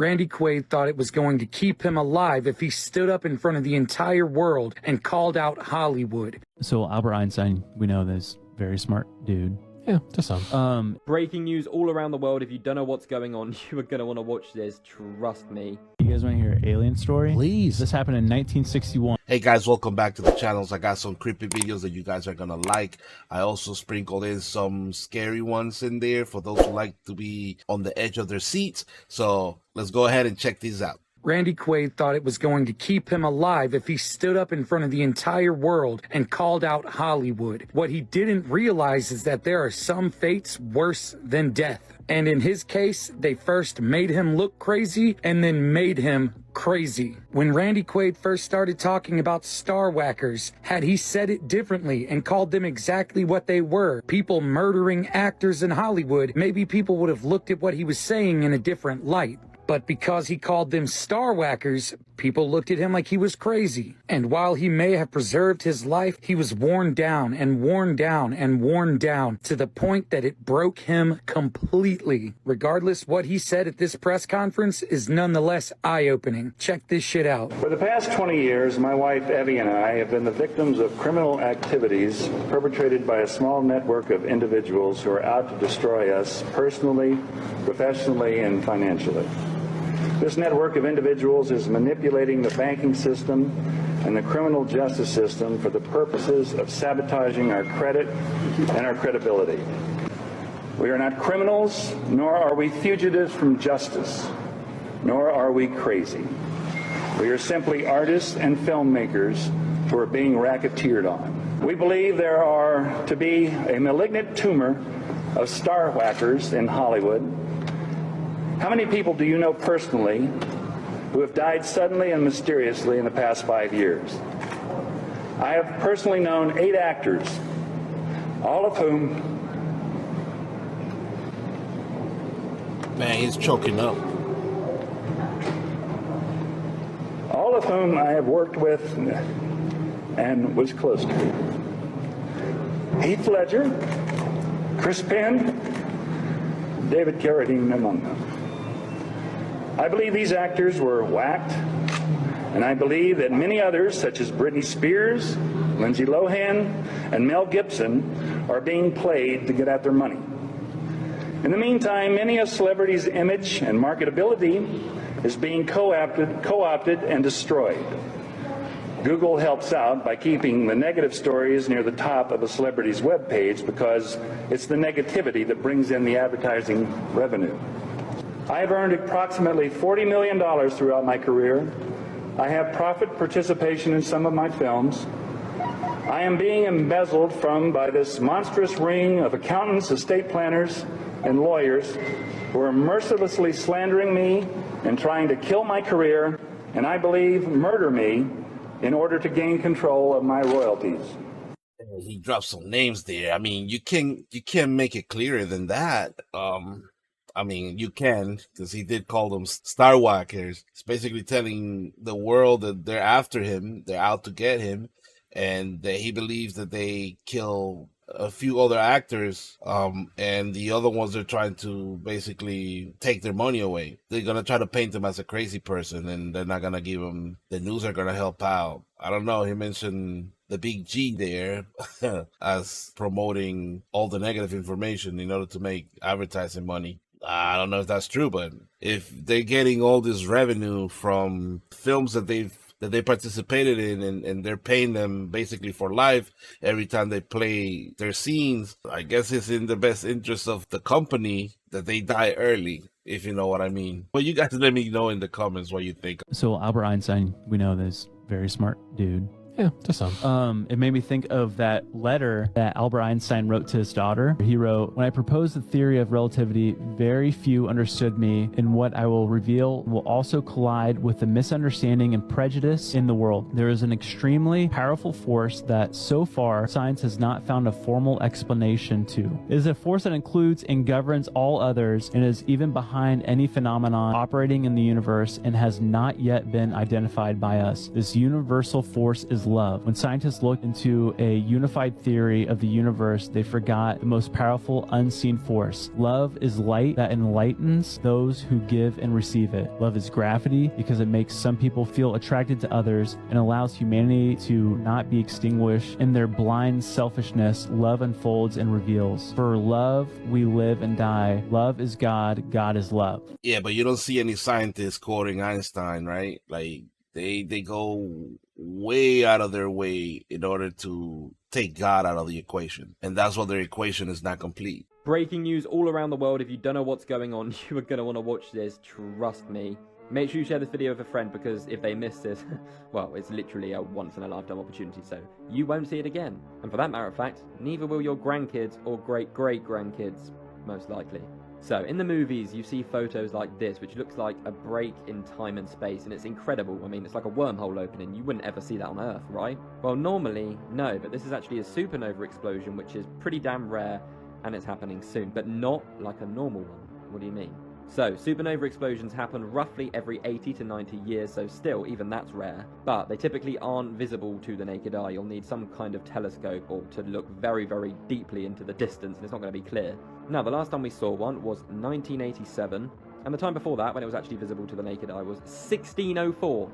Randy Quaid thought it was going to keep him alive if he stood up in front of the entire world and called out Hollywood. So Albert Einstein, we know this, very smart dude. Yeah, to some. Breaking news all around the world. If you don't know what's going on, you are going to want to watch this. Trust me. You guys want to hear an alien story? Please. This happened in 1961. Hey guys, welcome back to the channels. I got some creepy videos that you guys are gonna like. I also sprinkled in some scary ones in there for those who like to be on the edge of their seats. So let's go ahead and check these out. Randy Quaid thought it was going to keep him alive if he stood up in front of the entire world and called out Hollywood. What he didn't realize is that there are some fates worse than death. And in his case, they first made him look crazy and then made him crazy. When Randy Quaid first started talking about star whackers, had he said it differently and called them exactly what they were, people murdering actors in Hollywood, maybe people would have looked at what he was saying in a different light. But because he called them star whackers, people looked at him like he was crazy. And while he may have preserved his life, he was worn down and worn down and worn down to the point that it broke him completely. Regardless, what he said at this press conference is nonetheless eye-opening. Check this shit out. For the past 20 years, my wife Evie and I have been the victims of criminal activities perpetrated by a small network of individuals who are out to destroy us personally, professionally, and financially. This network of individuals is manipulating the banking system and the criminal justice system for the purposes of sabotaging our credit and our credibility. We are not criminals, nor are we fugitives from justice, nor are we crazy. We are simply artists and filmmakers who are being racketeered on. We believe there are to be a malignant tumor of star whackers in Hollywood. How many people do you know personally who have died suddenly and mysteriously in the past 5 years? I have personally known 8 actors, all of whom... Man, he's choking up. All of whom I have worked with and was close to. Heath Ledger, Chris Penn, David Carradine among them. I believe these actors were whacked, and I believe that many others, such as Britney Spears, Lindsay Lohan, and Mel Gibson, are being played to get at their money. In the meantime, many a celebrity's image and marketability is being co-opted and destroyed. Google helps out by keeping the negative stories near the top of a celebrity's webpage because it's the negativity that brings in the advertising revenue. I have earned approximately $40 million throughout my career. I have profit participation in some of my films. I am being embezzled from by this monstrous ring of accountants, estate planners, and lawyers who are mercilessly slandering me and trying to kill my career, and I believe murder me in order to gain control of my royalties. He dropped some names there. I mean, you can't make it clearer than that. I mean, you can, because he did call them star whackers. It's basically telling the world that they're after him, they're out to get him, and that he believes that they kill a few other actors, and the other ones are trying to basically take their money away. They're going to try to paint him as a crazy person, and they're not going to give him, the news are going to help out. I don't know, he mentioned the big G there as promoting all the negative information in order to make advertising money. I don't know if that's true, but if they're getting all this revenue from films that they participated in, and they're paying them basically for life every time they play their scenes, I guess it's in the best interest of the company that they die early, if you know what I mean. Well, you guys let me know in the comments what you think. So Albert Einstein, we know this, very smart dude. Yeah, to some. It made me think of that letter that Albert Einstein wrote to his daughter. He wrote, "When I proposed the theory of relativity, very few understood me, and what I will reveal will also collide with the misunderstanding and prejudice in the world. There is an extremely powerful force that so far science has not found a formal explanation to. It is a force that includes and governs all others and is even behind any phenomenon operating in the universe and has not yet been identified by us. This universal force is love. When scientists looked into a unified theory of the universe, they forgot the most powerful unseen force. Love is light that enlightens those who give and receive it. Love is gravity because it makes some people feel attracted to others and allows humanity to not be extinguished. In their blind selfishness, love unfolds and reveals. For love, we live and die. Love is God. God is love. Yeah, but you don't see any scientists quoting Einstein, right? Like they go way out of their way in order to take God out of the equation. And that's why their equation is not complete. Breaking news all around the world. If you don't know what's going on, you are going to want to watch this. Trust me. Make sure you share this video with a friend, because if they miss this, well, it's literally a once-in-a-lifetime opportunity, so you won't see it again. And for that matter of fact, neither will your grandkids or great-great-grandkids, most likely. So, in the movies, you see photos like this, which looks like a break in time and space, and it's incredible. I mean, it's like a wormhole opening. You wouldn't ever see that on Earth, right? Well, normally, no, but this is actually a supernova explosion, which is pretty damn rare, and it's happening soon, but not like a normal one. What do you mean? So, supernova explosions happen roughly every 80 to 90 years, so still, even that's rare. But they typically aren't visible to the naked eye. You'll need some kind of telescope or to look very, very deeply into the distance, and it's not going to be clear. Now, the last time we saw one was 1987, and the time before that, when it was actually visible to the naked eye, was 1604.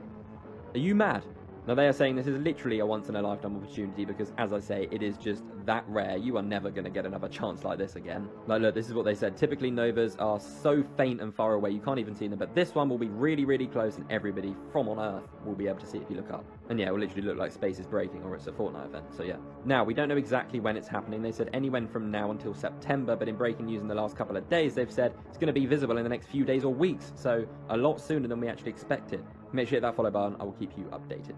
Are you mad? Now, they are saying this is literally a once-in-a-lifetime opportunity because, as I say, it is just that rare. You are never going to get another chance like this again. Like, look, this is what they said. Typically, novas are so faint and far away, you can't even see them. But this one will be really, really close, and everybody from on Earth will be able to see it if you look up. And yeah, it will literally look like space is breaking, or it's a Fortnite event. So yeah. Now, we don't know exactly when it's happening. They said anywhere from now until September, but in breaking news in the last couple of days, they've said it's going to be visible in the next few days or weeks. So a lot sooner than we actually expected. Make sure you hit that follow button. I will keep you updated.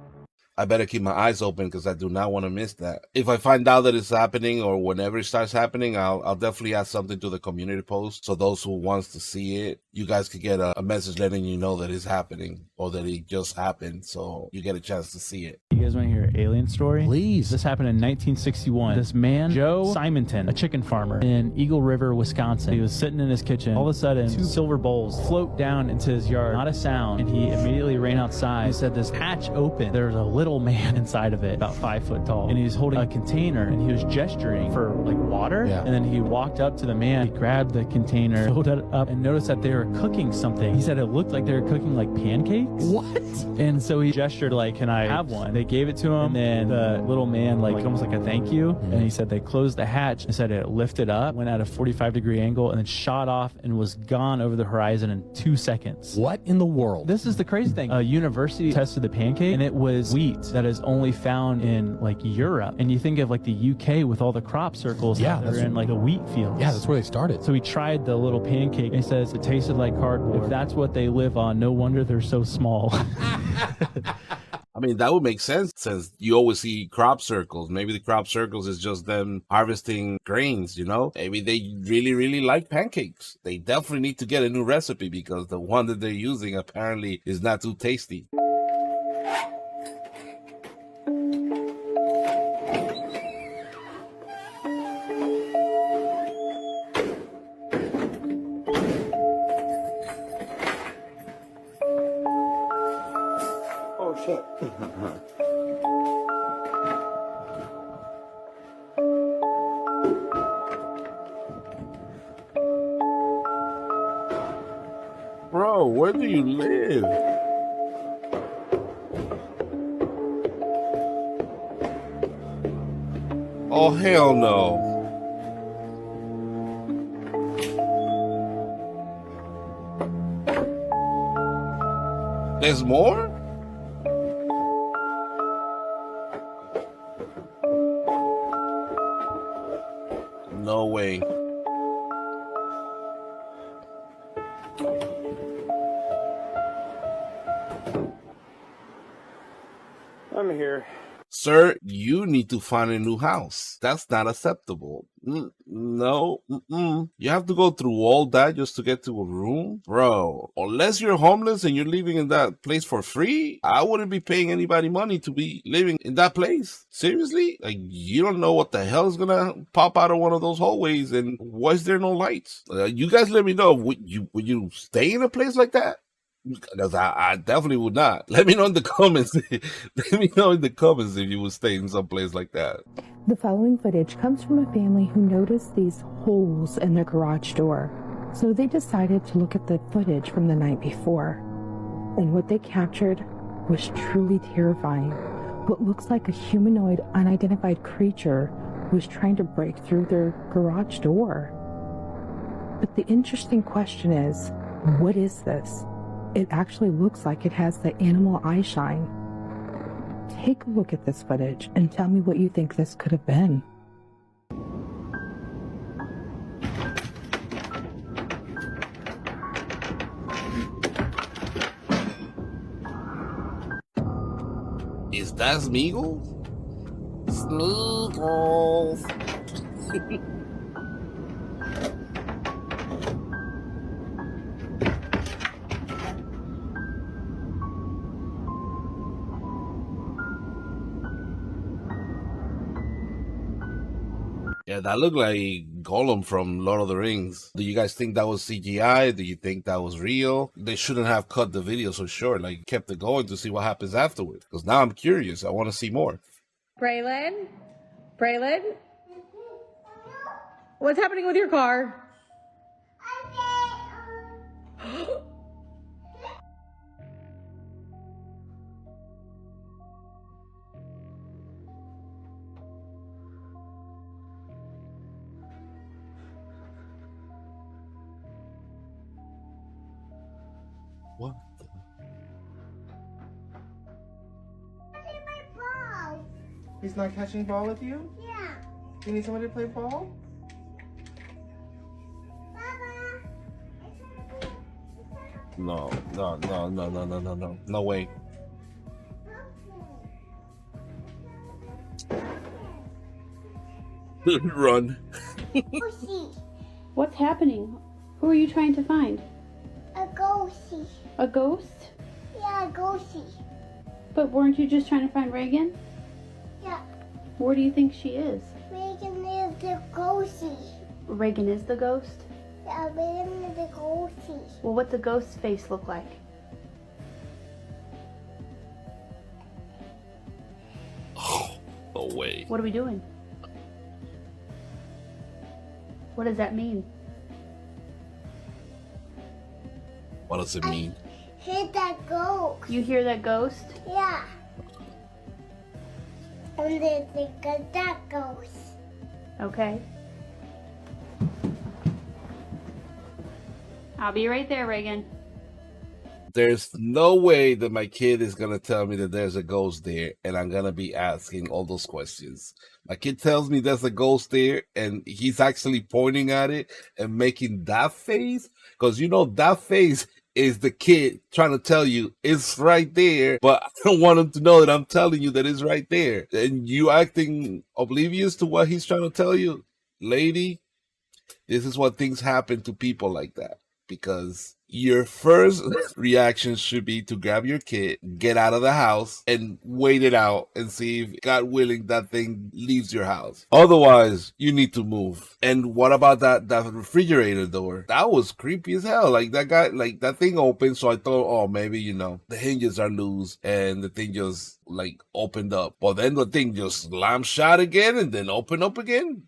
I better keep my eyes open because I do not want to miss that. If I find out that it's happening or whenever it starts happening, I'll definitely add something to the community post. So those who wants to see it, you guys could get a message letting you know that it's happening or that it just happened. So you get a chance to see it. You guys want to hear an alien story? Please. This happened in 1961. This man, Joe Simonton, a chicken farmer in Eagle River, Wisconsin. He was sitting in his kitchen. All of a sudden, 2 silver bowls float down into his yard. Not a sound. And he immediately ran outside. He said this hatch opened. There's a little man inside of it, about 5 foot tall. And he was holding a container and he was gesturing for like water. Yeah. And then he walked up to the man. He grabbed the container, filled it up, and noticed that they were cooking something. He said it looked like they were cooking like pancakes. What? And so he gestured like, can I have one? They gave it to him, and then the little man like almost like a thank you. And he said they closed the hatch and said it lifted up, went at a 45-degree angle, and then shot off and was gone over the horizon in 2 seconds. What in the world? This is the crazy thing. A university tested the pancake, and it was wheat that is only found in like Europe. And you think of like the UK with all the crop circles that are in like the wheat fields. Yeah, that's where they started. So he tried the little pancake, and he says it tasted like cardboard. If that's what they live on, no wonder they're so small. I mean, that would make sense since you always see crop circles. Maybe the crop circles is just them harvesting grains, you know? Maybe they really, really like pancakes. They definitely need to get a new recipe because the one that they're using apparently is not too tasty. Oh, shit. Bro, where do you live? Oh, hell no. There's more? No way. I'm here. Sir, you need to find a new house. That's not acceptable. No. You have to go through all that just to get to a room? Bro, unless you're homeless and you're living in that place for free, I wouldn't be paying anybody money to be living in that place. Seriously? Like, you don't know what the hell is gonna pop out of one of those hallways, and why is there no lights? You guys let me know. Would you stay in a place like that? Because I definitely would not. Let me know in the comments. Let me know in the comments if you would stay in some place like that. The following footage comes from a family who noticed these holes in their garage door. So they decided to look at the footage from the night before. And what they captured was truly terrifying. What looks like a humanoid, unidentified creature was trying to break through their garage door. But the interesting question is, what is this? It actually looks like it has the animal eye shine. Take a look at this footage and tell me what you think this could have been. Is that Smeagol? Smeagol. Yeah, that looked like Gollum from Lord of the Rings. Do you guys think that was CGI? Do you think that was real? They shouldn't have cut the video so short, like kept it going to see what happens afterwards. Because now I'm curious. I want to see more. Braylon? Braylon? What's happening with your car? What? He's not catching ball with you? Yeah. You need somebody to play ball? No. No way. Run. What's happening? Who are you trying to find? A ghostie. A ghost? Yeah, a ghostie. But weren't you just trying to find Reagan? Yeah. Where do you think she is? Reagan is the ghostie. Reagan is the ghost? Yeah, Reagan is the ghostie. Well, what's a ghost's face look like? No way. What are we doing? What does that mean? What does it mean? Hear that ghost. You hear that ghost? Yeah. And they think of that ghost. Okay. I'll be right there, Reagan. There's no way that my kid is going to tell me that there's a ghost there and I'm going to be asking all those questions. My kid tells me there's a ghost there and he's actually pointing at it and making that face. Because you know that face is the kid trying to tell you it's right there, but I don't want him to know that I'm telling you that it's right there. And you acting oblivious to what he's trying to tell you. Lady, this is what things happen to people like that. Because your first reaction should be to grab your kid, get out of the house, and wait it out and see if, God willing, that thing leaves your house. Otherwise, you need to move. And what about that refrigerator door? That was creepy as hell. Like that guy, like that thing opened, so I thought, oh, maybe, you know, the hinges are loose and the thing just like opened up. But then the thing just slammed shut again and then opened up again.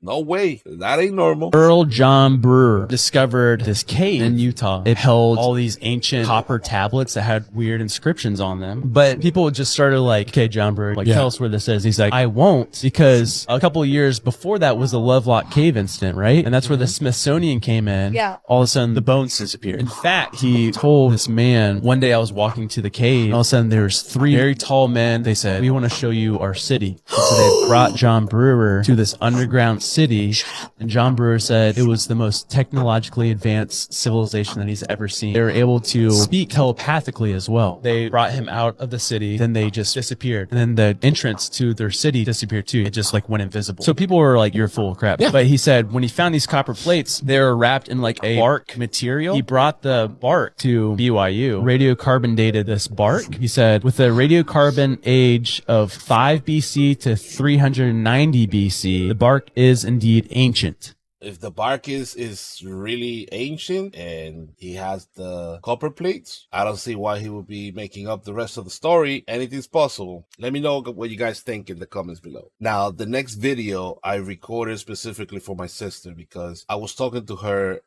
No way. That ain't normal. Earl John Brewer discovered this cave in Utah. It held all these ancient copper tablets that had weird inscriptions on them. But people just started like, okay, John Brewer, like, tell us where this is. He's like, I won't, because a couple of years before that was the Lovelock Cave incident, right? And that's where the Smithsonian came in. Yeah. All of a sudden, the bones disappeared. In fact, he told this man, one day I was walking to the cave, and all of a sudden there's three very tall men. They said, we want to show you our city. And so they brought John Brewer to this underground city, and John Brewer said it was the most technologically advanced civilization that he's ever seen. They were able to speak telepathically as well. They brought him out of the city, then they just disappeared, and then the entrance to their city disappeared too. It just like went invisible. So people were like, you're full of crap. Yeah. But he said when he found these copper plates, they were wrapped in like a bark material. He brought the bark to BYU, radiocarbon dated this bark. He said with a radiocarbon age of 5 BC to 390 BC, the bark is indeed ancient. if the bark is really ancient and he has the copper plates, I don't see why he would be making up the rest of the story. Anything's possible. Let me know what you guys think in the comments below. Now, the next video I recorded specifically for my sister because I was talking to her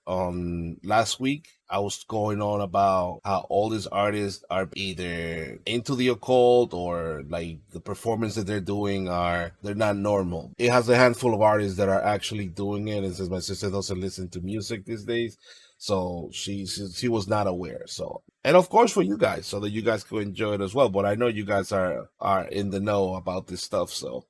last week. I was going on about how all these artists are either into the occult or like the performance that they're doing they're not normal. It has a handful of artists that are actually doing it, and since my sister doesn't listen to music these days, so she was not aware. So, and of course for you guys, so that you guys can enjoy it as well. But I know you guys are in the know about this stuff, so.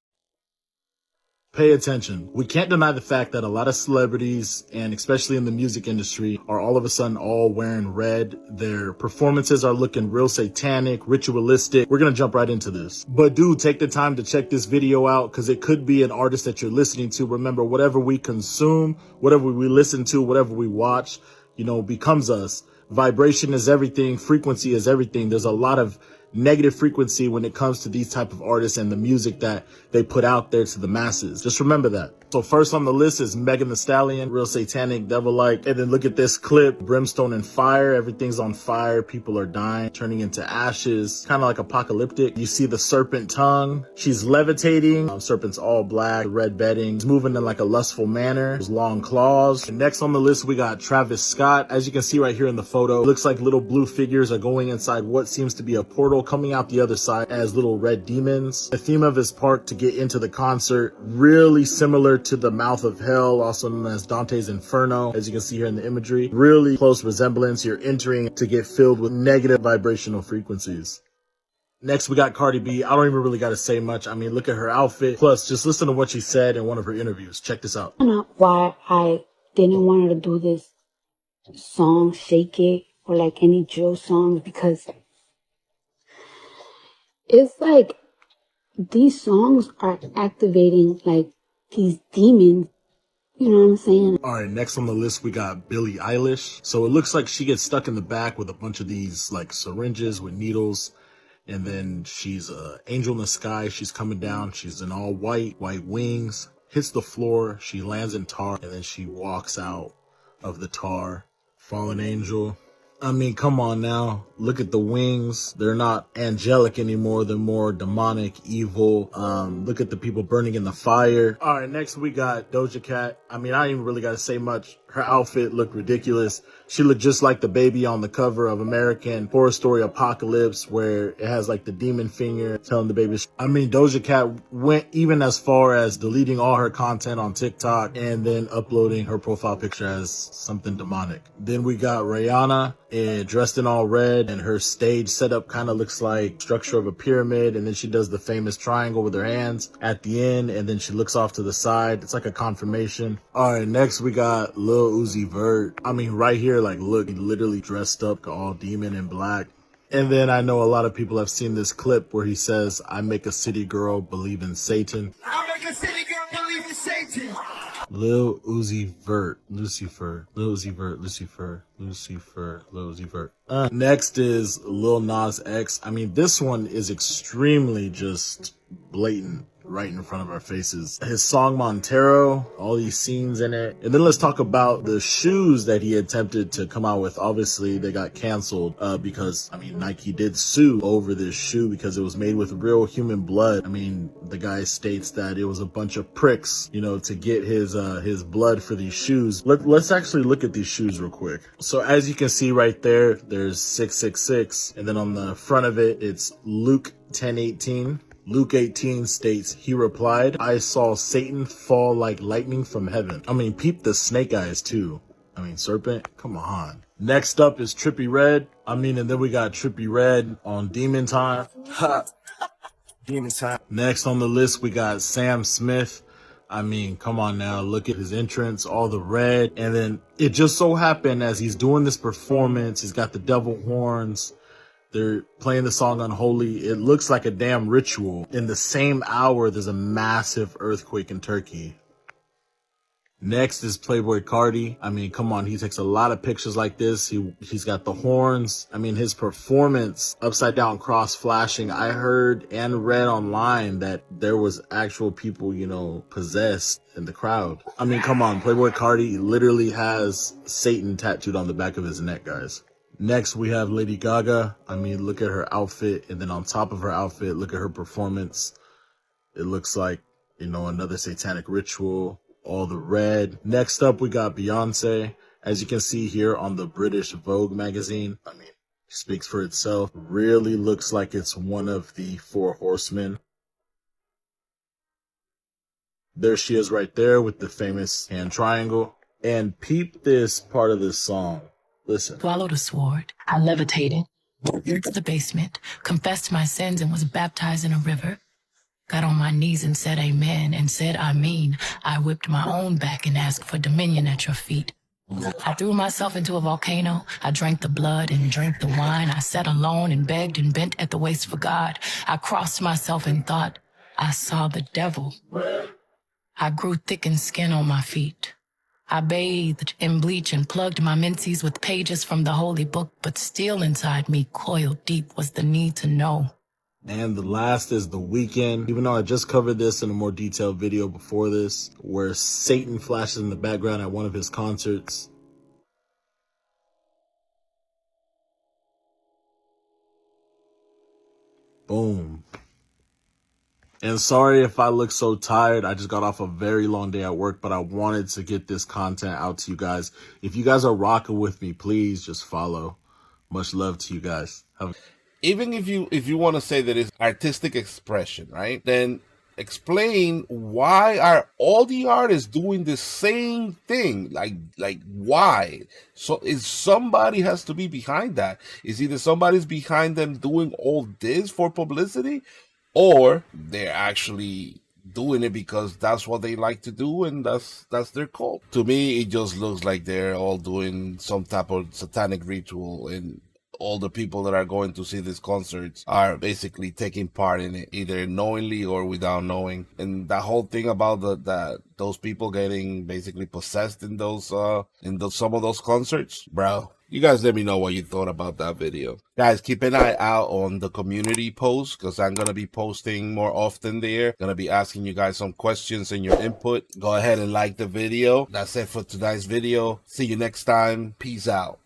Pay attention. We can't deny the fact that a lot of celebrities, and especially in the music industry, are all of a sudden all wearing red. Their performances are looking real satanic, ritualistic. We're going to jump right into this. But dude, take the time to check this video out because it could be an artist that you're listening to. Remember, whatever we consume, whatever we listen to, whatever we watch, becomes us. Vibration is everything. Frequency is everything. There's a lot of negative frequency when it comes to these type of artists and the music that they put out there to the masses. Just remember that. So first on the list is Megan Thee Stallion, real satanic, devil-like. And then look at this clip, brimstone and fire. Everything's on fire. People are dying, turning into ashes, kind of like apocalyptic. You see the serpent tongue. She's levitating. Serpent's all black, red bedding. She's moving in like a lustful manner. There's long claws. And next on the list, we got Travis Scott. As you can see right here in the photo, it looks like little blue figures are going inside what seems to be a portal, coming out the other side as little red demons. The theme of his part to get into the concert, really similar to the Mouth of Hell, also known as Dante's Inferno, as you can see here in the imagery. Really close resemblance. You're entering to get filled with negative vibrational frequencies. Next, we got Cardi B. I don't even really got to say much. I mean, look at her outfit. Plus, just listen to what she said in one of her interviews. Check this out. I don't know why I didn't want her to do this song, Shake It, or like any drill songs, because it's like these songs are activating like these demons. You know what I'm saying? All right, next on the list, we got Billie Eilish. So it looks like she gets stuck in the back with a bunch of these like syringes with needles. And then she's an angel in the sky. She's coming down. She's in all white wings, hits the floor. She lands in tar, and then she walks out of the tar. Fallen angel. I mean, come on now. Look at the wings. They're not angelic anymore. They're more demonic, evil. Look at the people burning in the fire. All right, next we got Doja Cat. I mean, I ain't even really got to say much. Her outfit looked ridiculous. She looked just like the baby on the cover of American Horror Story Apocalypse, where it has like the demon finger telling the baby. I mean, Doja Cat went even as far as deleting all her content on TikTok and then uploading her profile picture as something demonic. Then we got Rihanna dressed in all red, and her stage setup kind of looks like structure of a pyramid, and then she does the famous triangle with her hands at the end, and then she looks off to the side. It's like a confirmation. All right, next we got Lil Uzi Vert. I mean, right here, like, look, he literally dressed up all demon in black. And then I know a lot of people have seen this clip where he says, I make a city girl believe in Satan. I make a city girl believe in Satan. Lil Uzi Vert, Lucifer, Lil Uzi Vert, Lucifer, Lucifer, Lil Uzi Vert. Next is Lil Nas X. I mean, this one is extremely just blatant, right in front of our faces. His song Montero, all these scenes in it. And then let's talk about the shoes that he attempted to come out with. Obviously, they got canceled because, I mean, Nike did sue over this shoe because it was made with real human blood. I mean, the guy states that it was a bunch of pricks, to get his blood for these shoes. Let's actually look at these shoes real quick. So as you can see right there, there's 666. And then on the front of it, it's Luke 10:18. Luke 18 states, he replied, I saw Satan fall like lightning from heaven. I mean, peep the snake eyes too. I mean, serpent, come on. Next up is Trippie Redd. I mean, and then we got Trippie Redd on Demon Time. Demon Time. Next on the list, we got Sam Smith. I mean, come on now, look at his entrance, all the red. And then it just so happened as he's doing this performance, he's got the devil horns. They're playing the song Unholy. It looks like a damn ritual. In the same hour, there's a massive earthquake in Turkey. Next is Playboy Cardi. I mean, come on, he takes a lot of pictures like this. He's got the horns. I mean, his performance, upside down cross flashing. I heard and read online that there was actual people, you know, possessed in the crowd. I mean, come on, Playboy Cardi literally has Satan tattooed on the back of his neck, guys. Next, we have Lady Gaga. I mean, look at her outfit. And then on top of her outfit, look at her performance. It looks like, you know, another satanic ritual. All the red. Next up, we got Beyonce. As you can see here on the British Vogue magazine, I mean, speaks for itself. Really looks like it's one of the 4 horsemen. There she is right there with the famous hand triangle. And peep this part of this song. Listen. Swallowed a sword. I levitated into the basement, confessed my sins, and was baptized in a river. Got on my knees and said amen and said I mean. I whipped my own back and asked for dominion at your feet. I threw myself into a volcano. I drank the blood and drank the wine. I sat alone and begged and bent at the waist for God. I crossed myself and thought I saw the devil. I grew thick in skin on my feet. I bathed in bleach and plugged my menses with pages from the holy book, but still inside me, coiled deep, was the need to know. And the last is The Weeknd. Even though I just covered this in a more detailed video before this, where Satan flashes in the background at one of his concerts. Boom. And sorry if I look so tired. I just got off a very long day at work, but I wanted to get this content out to you guys. If you guys are rocking with me, please just follow. Much love to you guys. Even if you want to say that it's artistic expression, right? Then explain why are all the artists doing the same thing? Like why? So is somebody has to be behind that? Is either somebody's behind them doing all this for publicity, or they're actually doing it because that's what they like to do and that's their cult. To me, it just looks like they're all doing some type of satanic ritual, and all the people that are going to see these concerts are basically taking part in it, either knowingly or without knowing. And that whole thing about those people getting basically possessed in some of those concerts, bro. You guys let me know what you thought about that video. Guys, keep an eye out on the community post because I'm going to be posting more often there. Going to be asking you guys some questions and your input. Go ahead and like the video. That's it for tonight's video. See you next time. Peace out.